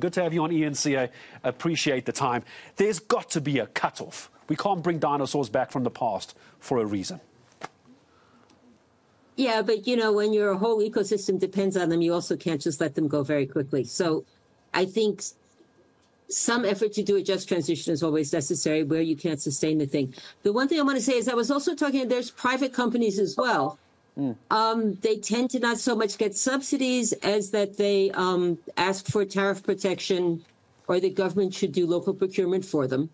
Good to have you on ENC. I appreciate the time. There's got to be a cutoff. We can't bring dinosaurs back from the past for a reason. Yeah, but, you know, when your whole ecosystem depends on them, you also can't just let them go very quickly. So I think some effort to do a just transition is always necessary where you can't sustain the thing. The one thing I want to say is I was also talking, there's private companies as well. They tend to not so much get subsidies as that they ask for tariff protection, or the government should do local procurement for them.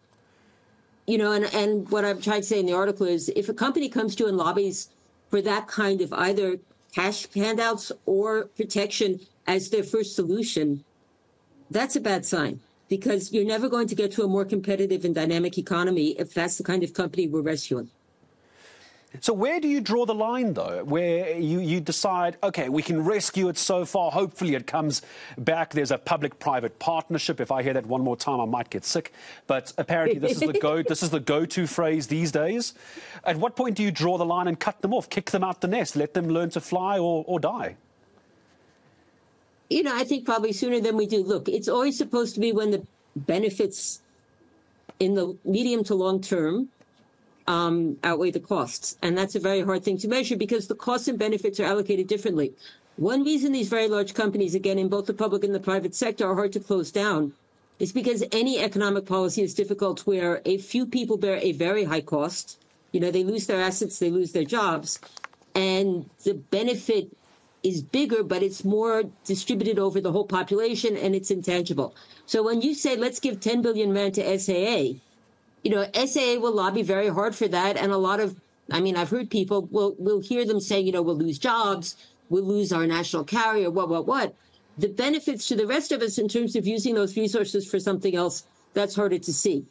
You know, and what I'm trying to say in the article is if a company comes to you and lobbies for that kind of either cash handouts or protection as their first solution, that's a bad sign, because you're never going to get to a more competitive and dynamic economy if that's the kind of company we're rescuing. So where do you draw the line, though, where you decide, OK, we can rescue it so far, hopefully it comes back, there's a public-private partnership. If I hear that one more time, I might get sick. But apparently this is the go-to phrase these days. At what point do you draw the line and cut them off, kick them out the nest, let them learn to fly or die? You know, I think probably sooner than we do. Look, it's always supposed to be when the benefits in the medium to long term outweigh the costs. And that's a very hard thing to measure because the costs and benefits are allocated differently. One reason these very large companies, again, in both the public and the private sector, are hard to close down is because any economic policy is difficult where a few people bear a very high cost. You know, they lose their assets, they lose their jobs, and the benefit is bigger, but it's more distributed over the whole population and it's intangible. So when you say, let's give 10 billion rand to SAA, you know, SAA will lobby very hard for that. And a lot of, I mean, I've heard people, we'll hear them say, you know, we'll lose jobs, we'll lose our national carrier, what. The benefits to the rest of us in terms of using those resources for something else, that's harder to see.